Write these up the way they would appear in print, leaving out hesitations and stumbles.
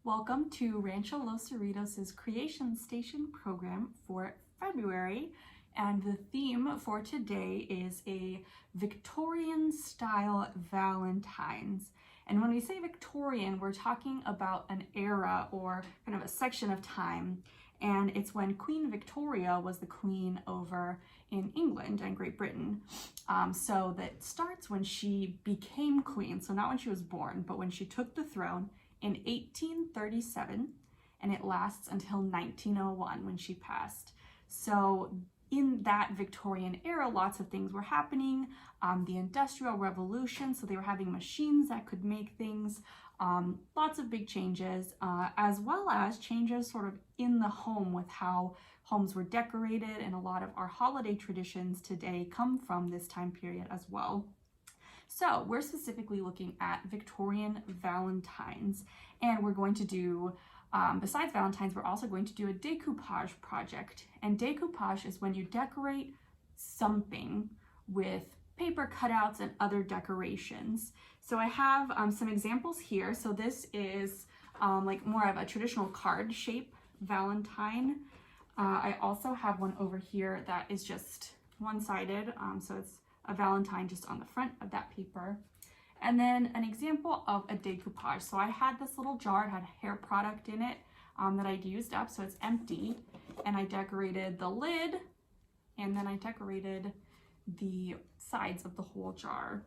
Welcome to Rancho Los Cerritos' Creation Station program for February, and the theme for today is a Victorian style Valentines. And when we say Victorian, we're talking about an era or kind of a section of time, and it's when Queen Victoria was the queen over in England and Great Britain. So that starts when she became queen, so not when she was born, but when she took the throne in 1837, and it lasts until 1901 when she passed. So in that Victorian era, lots of things were happening. The Industrial Revolution, so they were having machines that could make things, lots of big changes, as well as changes sort of in the home with how homes were decorated, and a lot of our holiday traditions today come from this time period as well. So we're specifically looking at Victorian Valentines, and we're going to do, besides Valentines, we're also going to do a decoupage project. And decoupage is when you decorate something with paper cutouts and other decorations. So I have some examples here. So this is like more of a traditional card shape Valentine. I also have one over here that is just one-sided, so it's a Valentine just on the front of that paper. And then an example of a decoupage. So I had this little jar, it had hair product in it that I'd used up, so it's empty. And I decorated the lid, and then I decorated the sides of the whole jar.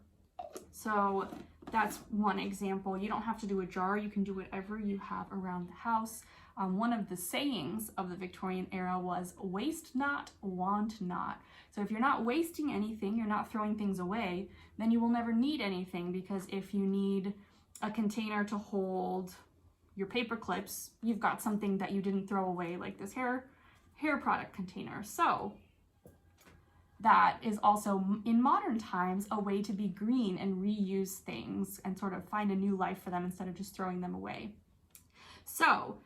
So that's one example. You don't have to do a jar, you can do whatever you have around the house. One of the sayings of the Victorian era was waste not, want not. So if you're not wasting anything, you're not throwing things away, then you will never need anything, because if you need a container to hold your paper clips, you've got something that you didn't throw away, like this hair product container. So that is also, in modern times, a way to be green and reuse things and sort of find a new life for them instead of just throwing them away. So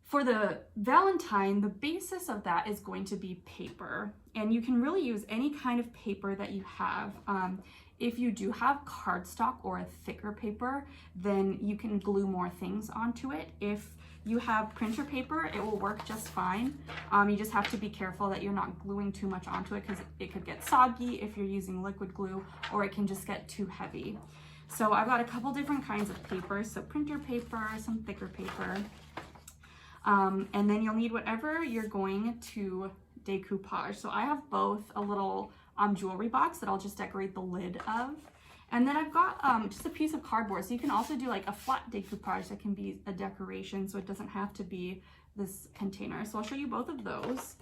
for the Valentine, the basis of that is going to be paper, and you can really use any kind of paper that you have. If you do have cardstock or a thicker paper, then you can glue more things onto it. If you have printer paper, it will work just fine. You just have to be careful that you're not gluing too much onto it, because it could get soggy if you're using liquid glue, or it can just get too heavy. So I've got a couple different kinds of paper, so printer paper, some thicker paper. And then you'll need whatever you're going to decoupage. So I have both a little jewelry box that I'll just decorate the lid of. And then I've got just a piece of cardboard. So you can also do like a flat decoupage that can be a decoration, so it doesn't have to be this container. So I'll show you both of those.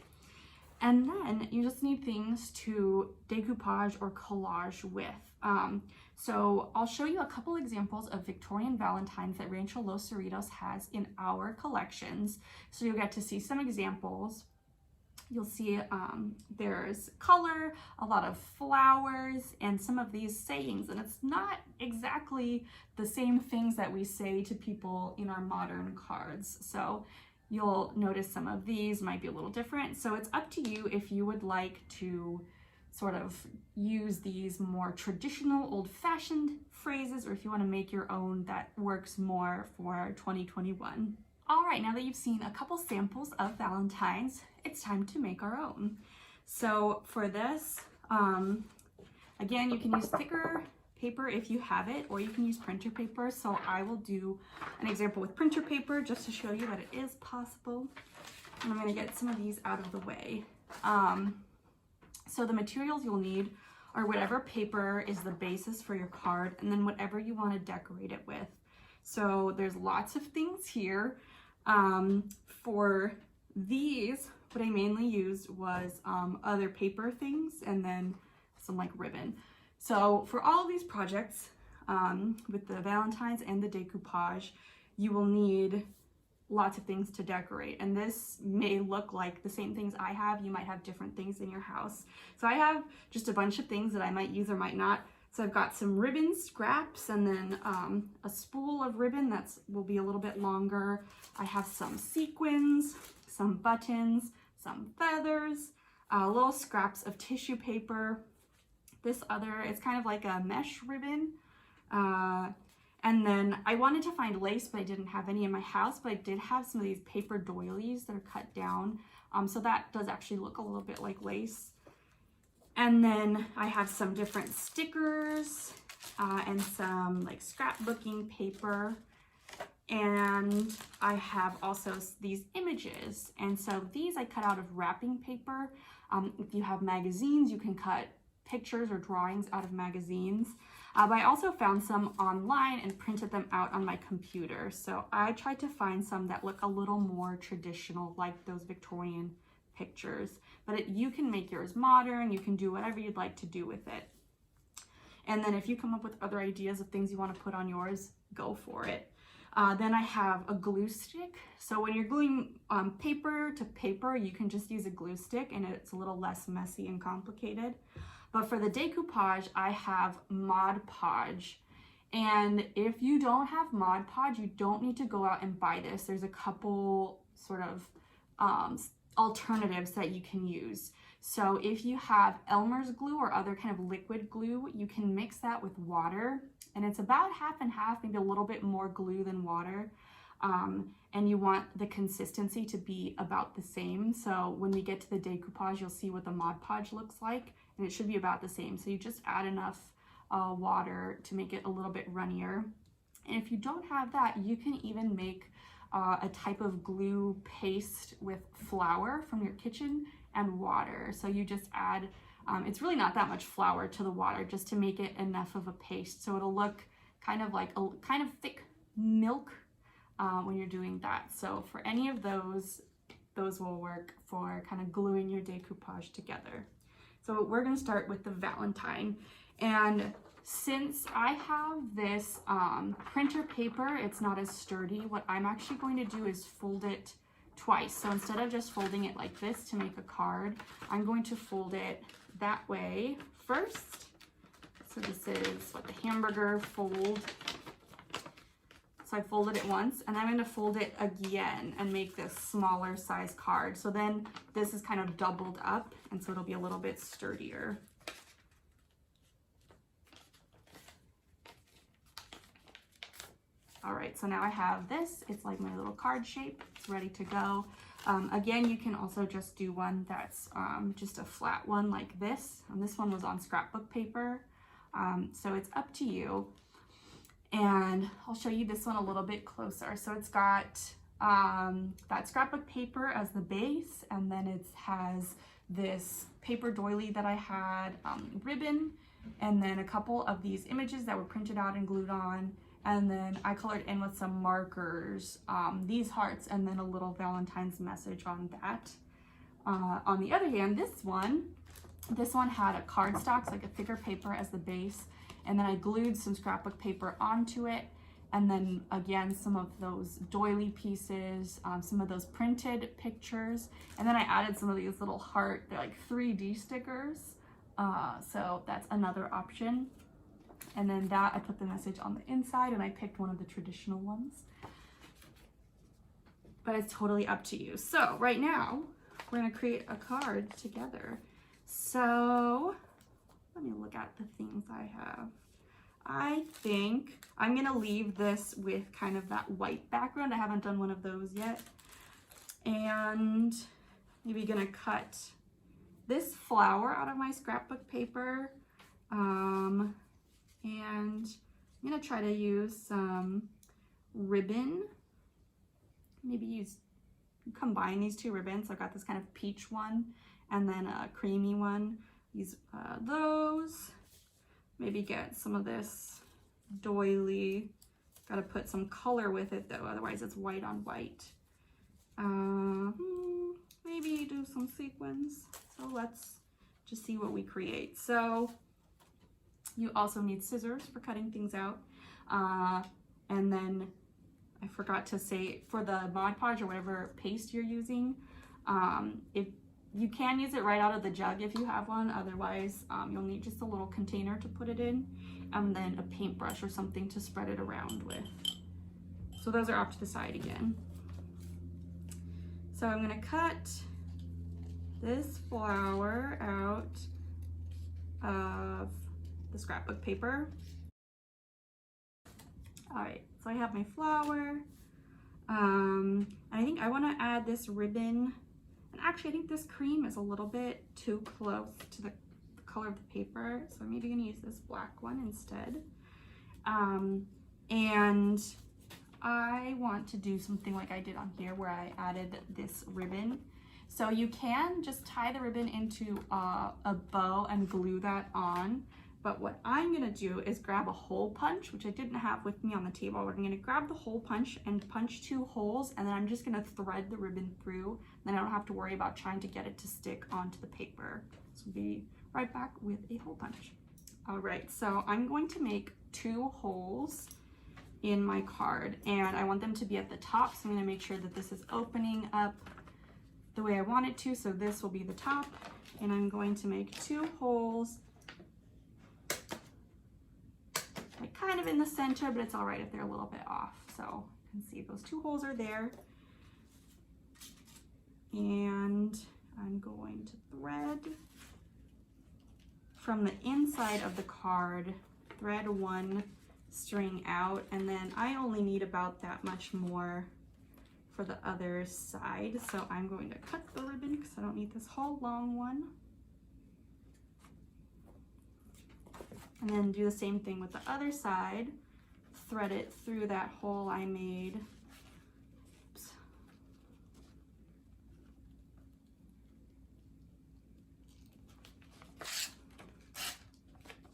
And then you just need things to decoupage or collage with. So I'll show you a couple examples of Victorian Valentines that Rancho Los Cerritos has in our collections. So you'll get to see some examples. You'll see there's color, a lot of flowers, and some of these sayings. And it's not exactly the same things that we say to people in our modern cards. So you'll notice some of these might be a little different. So it's up to you if you would like to sort of use these more traditional, old-fashioned phrases, or if you want to make your own that works more for 2021. All right, now that you've seen a couple samples of Valentines, it's time to make our own. So for this, again, you can use thicker paper if you have it, or you can use printer paper. So I will do an example with printer paper just to show you that it is possible. And I'm going to get some of these out of the way. So the materials you'll need are whatever paper is the basis for your card, and then whatever you want to decorate it with. So there's lots of things here. For these, what I mainly used was other paper things, and then some like ribbon. So for all of these projects, with the Valentines and the decoupage, you will need lots of things to decorate, and this may look like the same things I have. You might have different things in your house. So I have just a bunch of things that I might use or might not. So I've got some ribbon scraps, and then a spool of ribbon that will be a little bit longer. I have some sequins, some buttons, some feathers, little scraps of tissue paper. This other, it's kind of like a mesh ribbon. And then I wanted to find lace, but I didn't have any in my house, but I did have some of these paper doilies that are cut down. So that does actually look a little bit like lace. And then I have some different stickers and some like scrapbooking paper. And I have also these images. And so these I cut out of wrapping paper. If you have magazines, you can cut pictures or drawings out of magazines. But I also found some online and printed them out on my computer. So I tried to find some that look a little more traditional, like those Victorian pictures. But you can make yours modern, you can do whatever you'd like to do with it. And then if you come up with other ideas of things you want to put on yours, go for it. Then I have a glue stick. So when you're gluing paper to paper, you can just use a glue stick and it's a little less messy and complicated. But for the decoupage, I have Mod Podge. And if you don't have Mod Podge, you don't need to go out and buy this. There's a couple sort of alternatives that you can use. So if you have Elmer's glue or other kind of liquid glue, you can mix that with water. And it's about half and half, maybe a little bit more glue than water. And you want the consistency to be about the same. So when we get to the decoupage, you'll see what the Mod Podge looks like, and it should be about the same. So you just add enough water to make it a little bit runnier. And if you don't have that, you can even make a type of glue paste with flour from your kitchen and water. So you just add, it's really not that much flour to the water, just to make it enough of a paste. So it'll look kind of like a kind of thick milk when you're doing that. So for any of those will work for kind of gluing your decoupage together. So we're gonna start with the Valentine. And since I have this printer paper, it's not as sturdy, what I'm actually going to do is fold it twice. So instead of just folding it like this to make a card, I'm going to fold it that way first. So this is what the hamburger fold. So I folded it once, and I'm going to fold it again and make this smaller size card. So then this is kind of doubled up, and so it'll be a little bit sturdier. All right, so now I have this. It's like my little card shape. It's ready to go. Again, you can also just do one that's just a flat one like this. And this one was on scrapbook paper. So it's up to you. And I'll show you this one a little bit closer. So it's got that scrapbook paper as the base, and then it has this paper doily that I had, ribbon, and then a couple of these images that were printed out and glued on. And then I colored in with some markers, these hearts, and then a little Valentine's message on that. On the other hand, this one had a cardstock, so like a thicker paper as the base, and then I glued some scrapbook paper onto it, and then again some of those doily pieces, some of those printed pictures, and then I added some of these little heart, they're like 3D stickers, so that's another option. And then that I put the message on the inside, and I picked one of the traditional ones, but it's totally up to you. So right now we're going to create a card together. So let me look at the things I have. I think I'm going to leave this with kind of that white background. I haven't done one of those yet. And maybe going to cut this flower out of my scrapbook paper. And I'm going to try to use some ribbon. Maybe combine these two ribbons. So I've got this kind of peach one and then a creamy one. Use those. Maybe get some of this doily. Got to put some color with it though, otherwise it's white on white. Maybe do some sequins. So let's just see what we create. So you also need scissors for cutting things out. And then I forgot to say, for the Mod Podge or whatever paste you're using, if you can use it right out of the jug if you have one. Otherwise, you'll need just a little container to put it in, and then a paintbrush or something to spread it around with. So those are off to the side again. So I'm going to cut this flower out of the scrapbook paper. All right, so I have my flower. I think I want to add this ribbon, and actually I think this cream is a little bit too close to the color of the paper, so I'm maybe gonna use this black one instead. And I want to do something like I did on here where I added this ribbon. So you can just tie the ribbon into a bow and glue that on. But what I'm gonna do is grab a hole punch, which I didn't have with me on the table. We're gonna grab the hole punch and punch 2 holes, and then I'm just gonna thread the ribbon through. Then I don't have to worry about trying to get it to stick onto the paper. So we'll be right back with a hole punch. All right, so I'm going to make 2 holes in my card, and I want them to be at the top. So I'm gonna make sure that this is opening up the way I want it to. So this will be the top, and I'm going to make 2 holes like kind of in the center, but it's all right if they're a little bit off. So you can see those 2 holes are there. And I'm going to thread from the inside of the card, thread 1 string out, and then I only need about that much more for the other side. So I'm going to cut the ribbon because I don't need this whole long one. And then do the same thing with the other side. Thread it through that hole I made. Oops.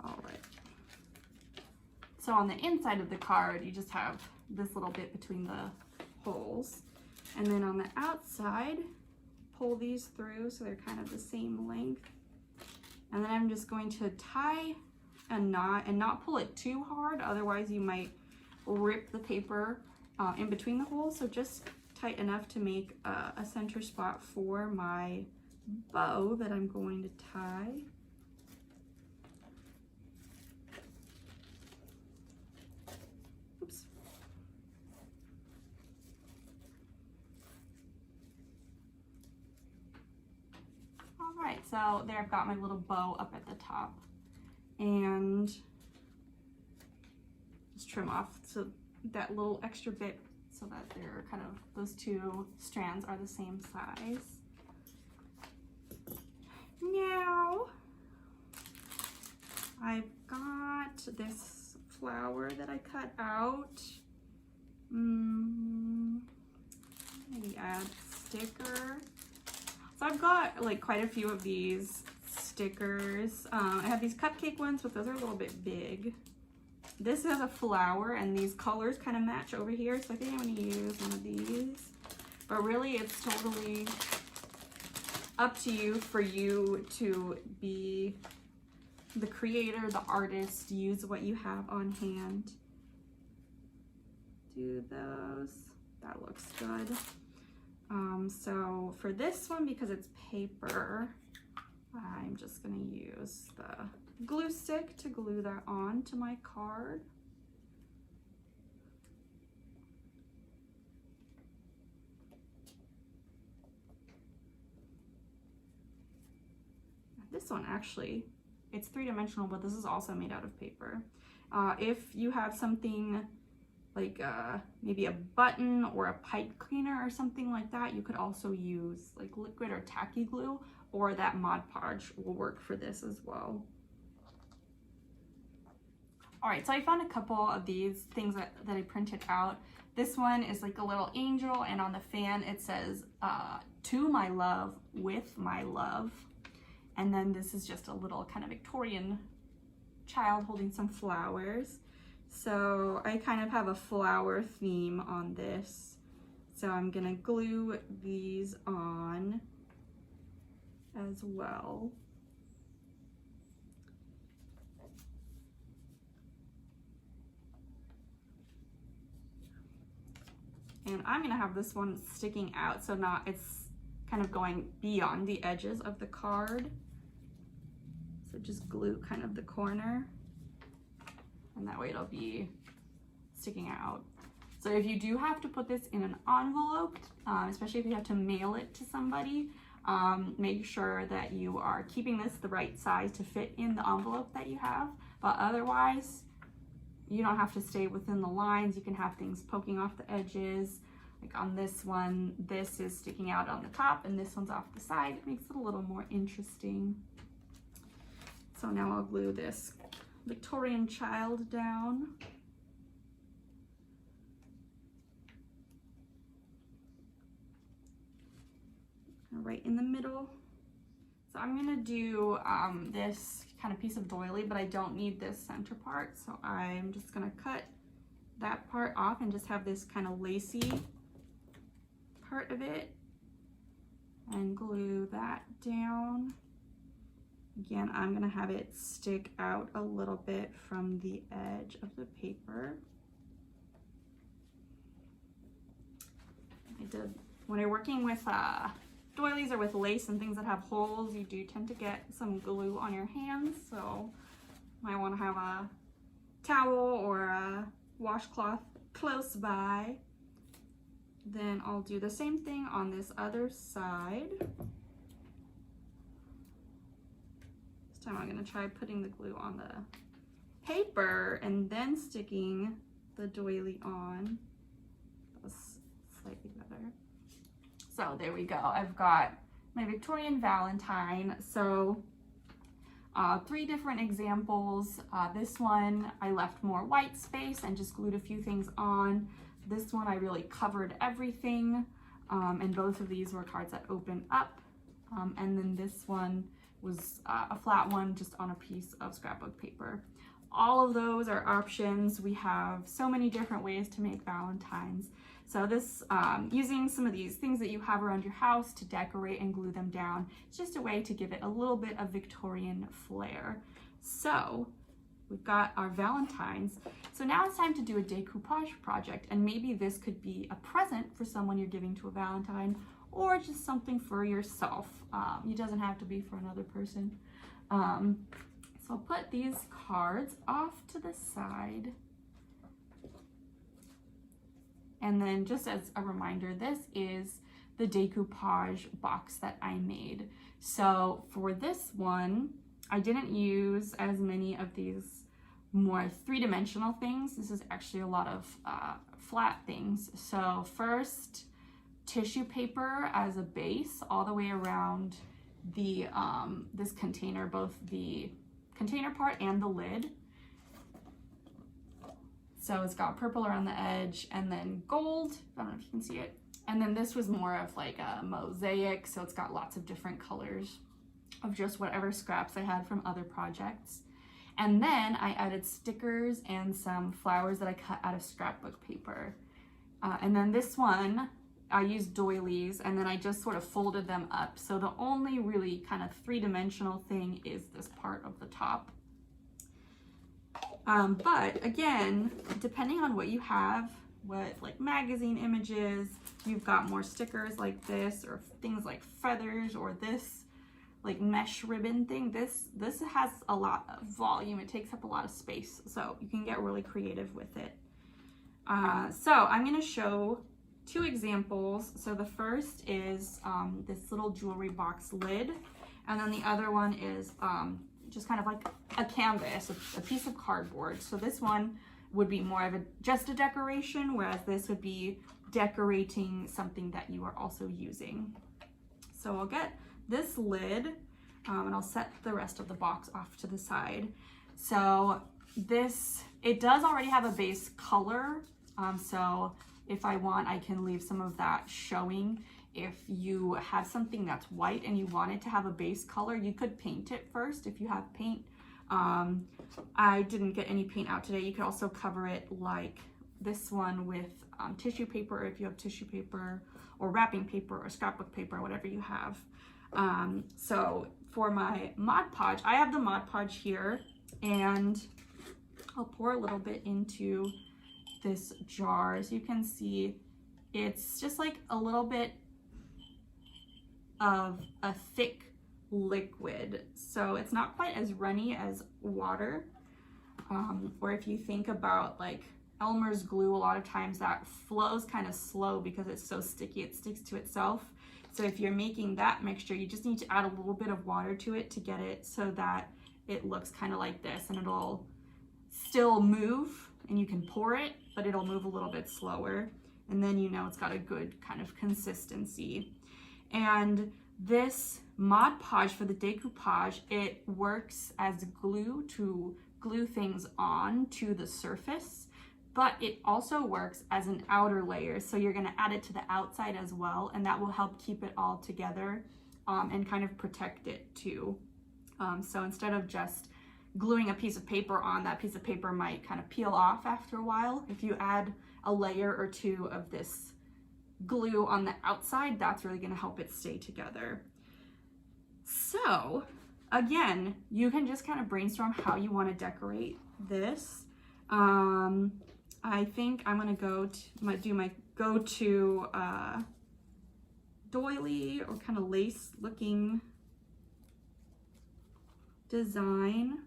All right. So on the inside of the card, you just have this little bit between the holes. And then on the outside, pull these through so they're kind of the same length. And then I'm just going to tie a knot and not pull it too hard, otherwise you might rip the paper in between the holes. So just tight enough to make a center spot for my bow that I'm going to tie. Oops. All right, so there I've got my little bow up at the top. And just trim off so that little extra bit so that they're kind of, those 2 strands are the same size. Now I've got this flower that I cut out. Maybe add sticker. So I've got like quite a few of these stickers. I have these cupcake ones, but those are a little bit big. This has a flower and these colors kind of match over here, so I think I'm going to use one of these. But really it's totally up to you for you to be the creator, the artist, use what you have on hand. Do those. That looks good. So for this one, because it's paper, I'm just going to use the glue stick to glue that on to my card. This one actually, it's 3-dimensional, but this is also made out of paper. If you have something like maybe a button or a pipe cleaner or something like that, you could also use like liquid or tacky glue, or that Mod Podge will work for this as well. All right, so I found a couple of these things that I printed out. This one is like a little angel, and on the fan it says, to my love, with my love. And then this is just a little kind of Victorian child holding some flowers. So I kind of have a flower theme on this. So I'm gonna glue these on as well. And I'm gonna have this one sticking out, so it's kind of going beyond the edges of the card. So just glue kind of the corner, and that way it'll be sticking out. So if you do have to put this in an envelope, especially if you have to mail it to somebody, make sure that you are keeping this the right size to fit in the envelope that you have. But otherwise, you don't have to stay within the lines. You can have things poking off the edges. Like on this one, this is sticking out on the top and this one's off the side. It makes it a little more interesting. So now I'll glue this Victorian child down. Right in the middle. So I'm gonna do this kind of piece of doily, but I don't need this center part. So I'm just gonna cut that part off and just have this kind of lacy part of it and glue that down. Again, I'm gonna have it stick out a little bit from the edge of the paper. When you're working with doilies or with lace and things that have holes, you do tend to get some glue on your hands, so you might want to have a towel or a washcloth close by. Then I'll do the same thing on this other side. This time I'm going to try putting the glue on the paper and then sticking the doily on. That was slightly better. So there we go. I've got my Victorian Valentine. So 3 different examples. This one I left more white space and just glued a few things on. This one I really covered everything, and both of these were cards that open up. And then this one was a flat one just on a piece of scrapbook paper. All of those are options. We have so many different ways to make Valentines. So this, using some of these things that you have around your house to decorate and glue them down, it's just a way to give it a little bit of Victorian flair. So we've got our Valentines. So now it's time to do a decoupage project, and maybe this could be a present for someone you're giving to a Valentine, or just something for yourself. It doesn't have to be for another person. So I'll put these cards off to the side. And then just as a reminder, this is the decoupage box that I made. So for this one, I didn't use as many of these more three-dimensional things. This is actually a lot of flat things. So first, tissue paper as a base all the way around the this container, both the container part and the lid. So it's got purple around the edge and then gold. I don't know if you can see it. And then this was more of like a mosaic, so it's got lots of different colors of just whatever scraps I had from other projects. And then I added stickers and some flowers that I cut out of scrapbook paper. And then this one, I used doilies and then I just sort of folded them up. So the only really kind of three-dimensional thing is this part of the top. But again, depending on what you have, what like magazine images, you've got more stickers like this or things like feathers or this like mesh ribbon thing. This has a lot of volume. It takes up a lot of space, so you can get really creative with it. So I'm going to show 2 examples. So the first is this little jewelry box lid, and then the other one is just kind of like a canvas, a piece of cardboard. So this one would be more of just a decoration, whereas this would be decorating something that you are also using. So I'll get this lid and I'll set the rest of the box off to the side. So this, it does already have a base color. So if I want, I can leave some of that showing. If you have something that's white and you want it to have a base color, you could paint it first if you have paint. I didn't get any paint out today. You could also cover it like this one with tissue paper if you have tissue paper, or wrapping paper or scrapbook paper, whatever you have. So for my Mod Podge, I have the Mod Podge here, and I'll pour a little bit into this jar. As you can see, it's just like a little bit of a thick liquid, so it's not quite as runny as water. Or if you think about like Elmer's glue, a lot of times that flows kind of slow because it's so sticky, it sticks to itself. So if you're making that mixture, you just need to add a little bit of water to it to get it so that it looks kind of like this, and it'll still move and you can pour it, but it'll move a little bit slower. And then you know it's got a good kind of consistency. And this Mod Podge for the decoupage, it works as glue to glue things on to the surface, but it also works as an outer layer. So you're gonna add it to the outside as well, and that will help keep it all together and kind of protect it too. So instead of just gluing a piece of paper on, that piece of paper might kind of peel off after a while. If you add a layer or two of this glue on the outside, that's really going to help it stay together. So again, you can just kind of brainstorm how you want to decorate this. I think I'm going to do my go-to doily or kind of lace looking design.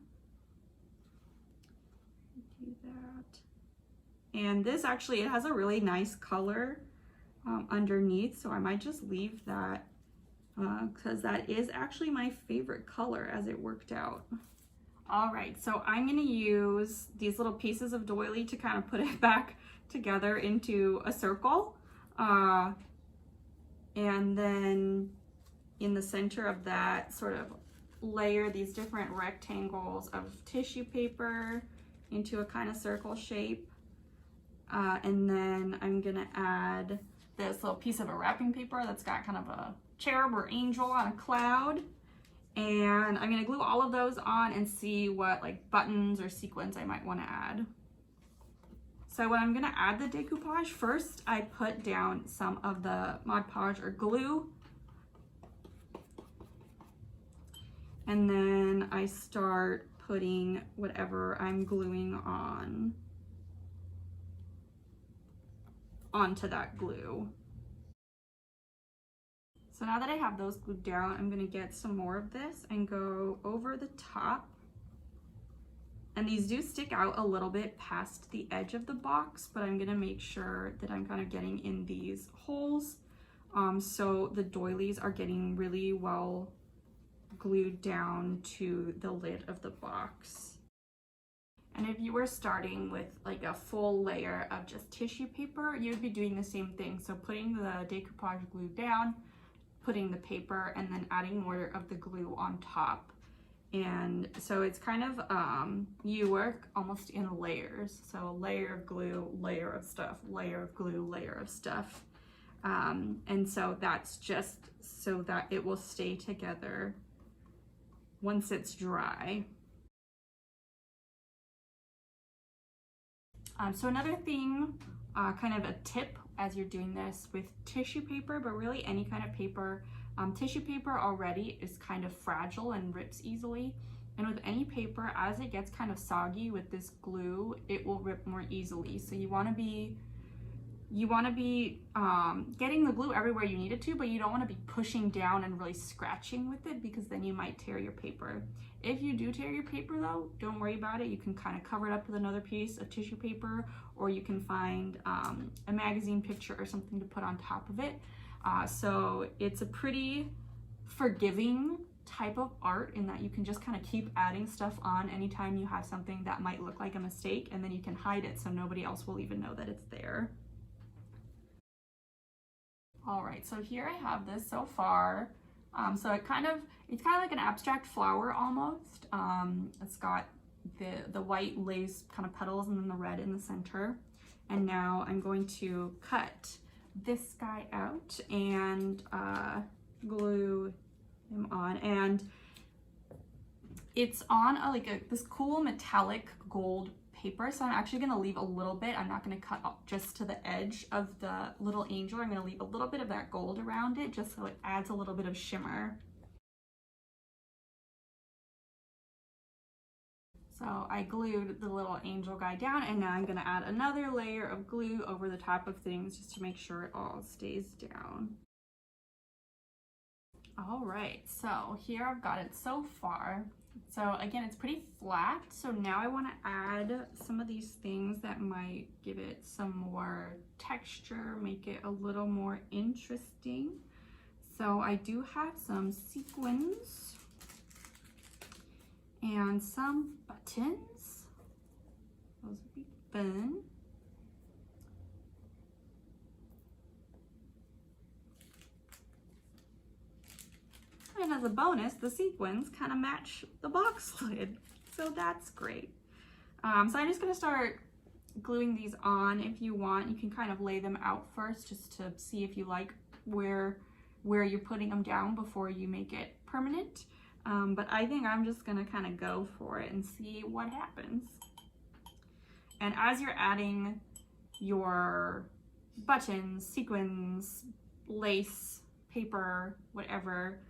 Do that. And this actually, it has a really nice color underneath, so I might just leave that because that is actually my favorite color as it worked out. All right, so I'm gonna use these little pieces of doily to kind of put it back together into a circle. And then in the center of that, sort of layer these different rectangles of tissue paper into a kind of circle shape. And then I'm gonna add this little piece of a wrapping paper that's got kind of a cherub or angel on a cloud. And I'm gonna glue all of those on and see what like buttons or sequins I might wanna add. So when I'm gonna add the decoupage, first I put down some of the Mod Podge or glue. And then I start putting whatever I'm gluing on onto that glue. So now that I have those glued down, I'm gonna get some more of this and go over the top. And these do stick out a little bit past the edge of the box, but I'm gonna make sure that I'm kind of getting in these holes. So the doilies are getting really well glued down to the lid of the box. And if you were starting with like a full layer of just tissue paper, you'd be doing the same thing. So putting the decoupage glue down, putting the paper, and then adding more of the glue on top. And so it's kind of, you work almost in layers. So layer of glue, layer of stuff, layer of glue, layer of stuff. And so that's just so that it will stay together once it's dry. So another thing, kind of a tip as you're doing this with tissue paper, but really any kind of paper, tissue paper already is kind of fragile and rips easily. And with any paper, as it gets kind of soggy with this glue, it will rip more easily. So you want to be getting the glue everywhere you need it to, but you don't want to be pushing down and really scratching with it, because then you might tear your paper. If you do tear your paper though, don't worry about it. You can kind of cover it up with another piece of tissue paper, or you can find a magazine picture or something to put on top of it. So it's a pretty forgiving type of art in that you can just kind of keep adding stuff on anytime you have something that might look like a mistake, and then you can hide it so nobody else will even know that it's there. All right, so here I have this so far. So it's kind of like an abstract flower almost. It's got the white lace kind of petals and then the red in the center. And now I'm going to cut this guy out and glue him on. And it's on this cool metallic gold paper, so I'm actually going to leave a little bit. I'm not going to cut up just to the edge of the little angel. I'm going to leave a little bit of that gold around it just so it adds a little bit of shimmer. So I glued the little angel guy down, and now I'm going to add another layer of glue over the top of things just to make sure it all stays down. All right, so here I've got it so far. So again, it's pretty flat. So now I want to add some of these things that might give it some more texture, make it a little more interesting. So I do have some sequins and some buttons. Those would be open. And as a bonus, the sequins kind of match the box lid, so that's great. So I'm just gonna start gluing these on. If you want, you can kind of lay them out first just to see if you like where you're putting them down before you make it permanent. But I think I'm just gonna kind of go for it and see what happens. And as you're adding your buttons, sequins, lace, paper, whatever,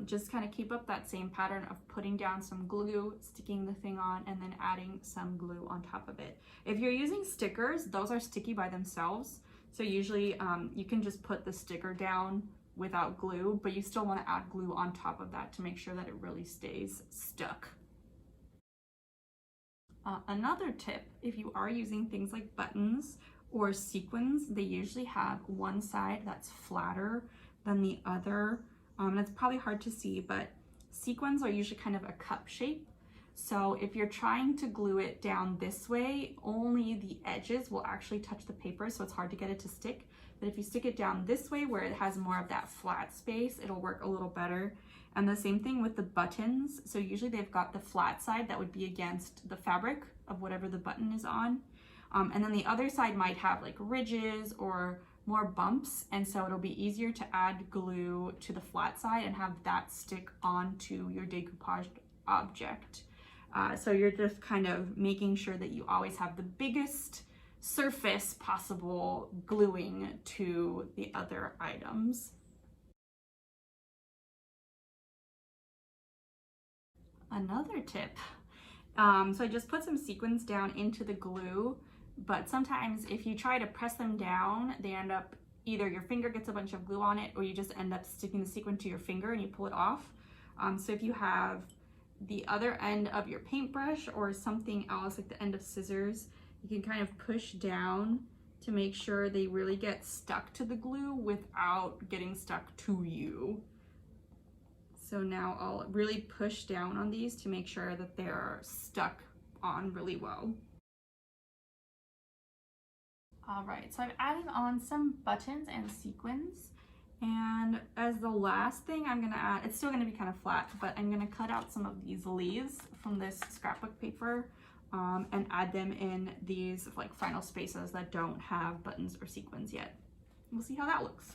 just kind of keep up that same pattern of putting down some glue, sticking the thing on, and then adding some glue on top of it. If you're using stickers, those are sticky by themselves. So usually you can just put the sticker down without glue, but you still want to add glue on top of that to make sure that it really stays stuck. Another tip, if you are using things like buttons or sequins, they usually have one side that's flatter than the other. And it's probably hard to see, but sequins are usually kind of a cup shape. So if you're trying to glue it down this way, only the edges will actually touch the paper, so it's hard to get it to stick. But if you stick it down this way where it has more of that flat space, it'll work a little better. And the same thing with the buttons. So usually they've got the flat side that would be against the fabric of whatever the button is on. And then the other side might have like ridges or more bumps, and so it'll be easier to add glue to the flat side and have that stick onto your decoupaged object. So you're just kind of making sure that you always have the biggest surface possible gluing to the other items. Another tip, so I just put some sequins down into the glue, but sometimes if you try to press them down, they end up, either your finger gets a bunch of glue on it, or you just end up sticking the sequin to your finger and you pull it off. So if you have the other end of your paintbrush or something else, like the end of scissors, you can kind of push down to make sure they really get stuck to the glue without getting stuck to you. So now I'll really push down on these to make sure that they're stuck on really well. All right, so I'm adding on some buttons and sequins. And as the last thing I'm gonna add, it's still gonna be kind of flat, but I'm gonna cut out some of these leaves from this scrapbook paper and add them in these like final spaces that don't have buttons or sequins yet. We'll see how that looks.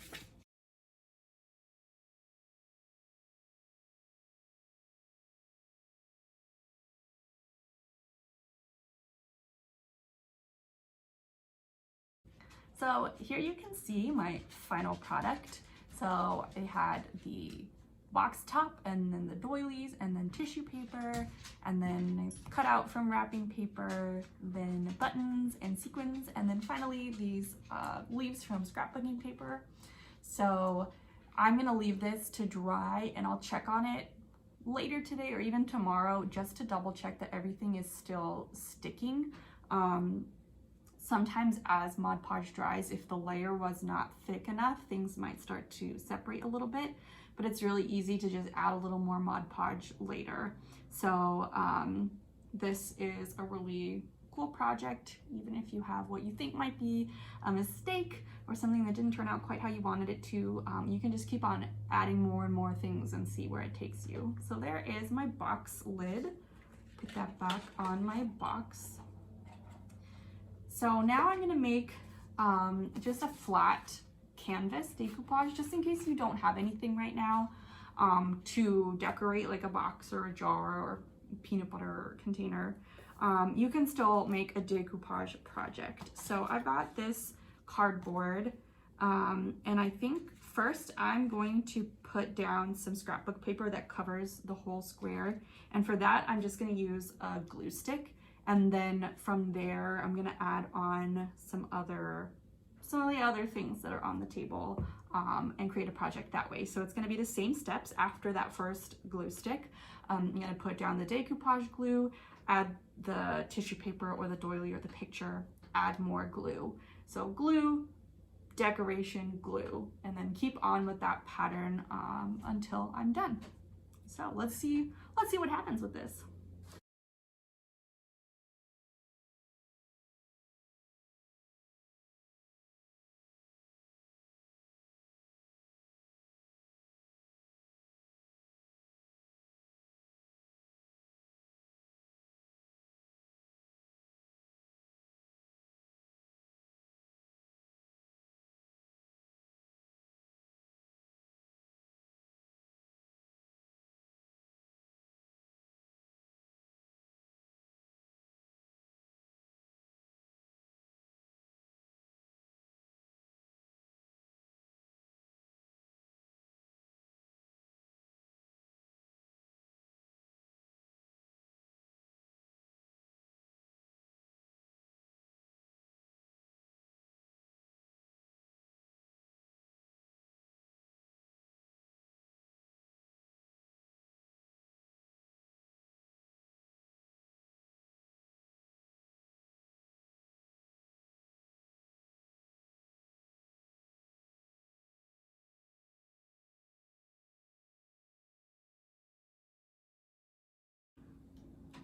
So here you can see my final product. So I had the box top and then the doilies and then tissue paper and then cut out from wrapping paper, then buttons and sequins, and then finally these leaves from scrapbooking paper. So I'm gonna leave this to dry and I'll check on it later today or even tomorrow just to double check that everything is still sticking. Sometimes as Mod Podge dries, if the layer was not thick enough, things might start to separate a little bit, but it's really easy to just add a little more Mod Podge later. So this is a really cool project, even if you have what you think might be a mistake or something that didn't turn out quite how you wanted it to. You can just keep on adding more and more things and see where it takes you. So there is my box lid. Put that back on my box. So now I'm gonna make just a flat canvas decoupage, just in case you don't have anything right now to decorate like a box or a jar or peanut butter container. You can still make a decoupage project. So I've got this cardboard and I think first I'm going to put down some scrapbook paper that covers the whole square. And for that, I'm just gonna use a glue stick. And then from there, I'm gonna add on some of the other things that are on the table and create a project that way. So it's gonna be the same steps after that first glue stick. I'm gonna put down the decoupage glue, add the tissue paper or the doily or the picture, add more glue. So glue, decoration, glue, and then keep on with that pattern until I'm done. So let's see what happens with this.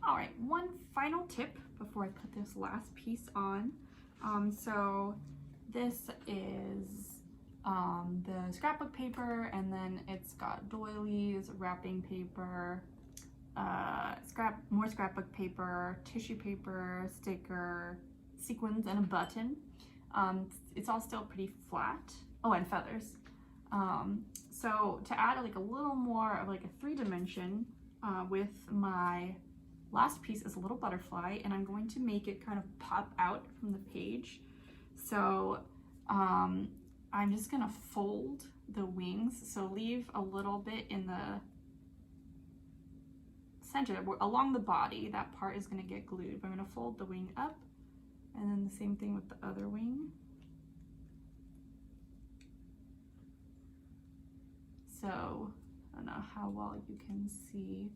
All right, one final tip before I put this last piece on. So this is the scrapbook paper, and then it's got doilies, wrapping paper, more scrapbook paper, tissue paper, sticker, sequins, and a button. It's all still pretty flat. Oh, and feathers. So to add like a little more of like a 3-dimension with my last piece is a little butterfly, and I'm going to make it kind of pop out from the page. So I'm just gonna fold the wings, so leave a little bit in the center along the body. That part is gonna get glued, but I'm gonna fold the wing up, and then the same thing with the other wing. So I don't know how well you can see.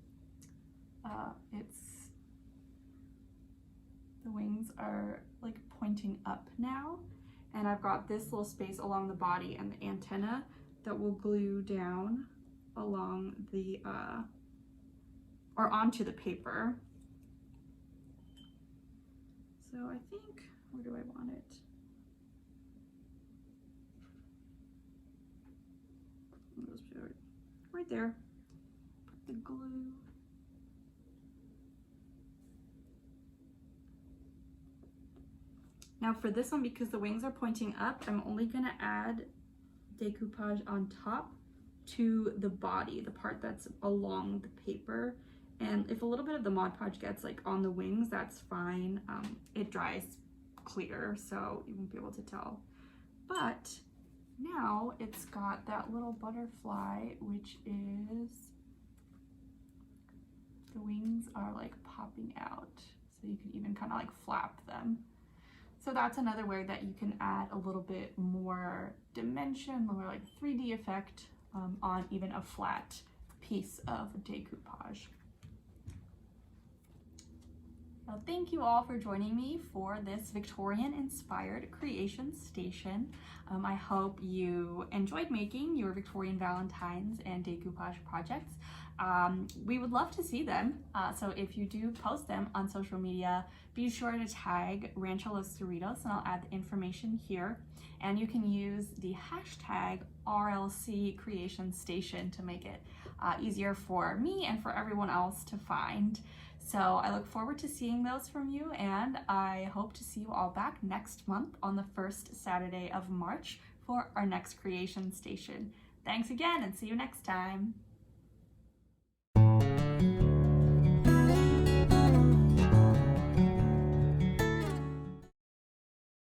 The wings are like pointing up now, and I've got this little space along the body and the antenna that will glue down along the or onto the paper. So I think, where do I want it? Right there. Put the glue. Now for this one, because the wings are pointing up, I'm only gonna add decoupage on top to the body, the part that's along the paper. And if a little bit of the Mod Podge gets like on the wings, that's fine. It dries clear, so you won't be able to tell. But now it's got that little butterfly, which is, the wings are like popping out. So you can even kind of like flap them. So that's another way that you can add a little bit more dimension, more like 3D effect on even a flat piece of decoupage. Well, thank you all for joining me for this Victorian inspired creation station. I hope you enjoyed making your Victorian Valentines and decoupage projects. We would love to see them. So if you do post them on social media, be sure to tag Rancho Los Cerritos, and I'll add the information here. And you can use the hashtag RLC Creation Station to make it easier for me and for everyone else to find. So I look forward to seeing those from you, and I hope to see you all back next month on the first Saturday of March for our next creation station. Thanks again, and see you next time.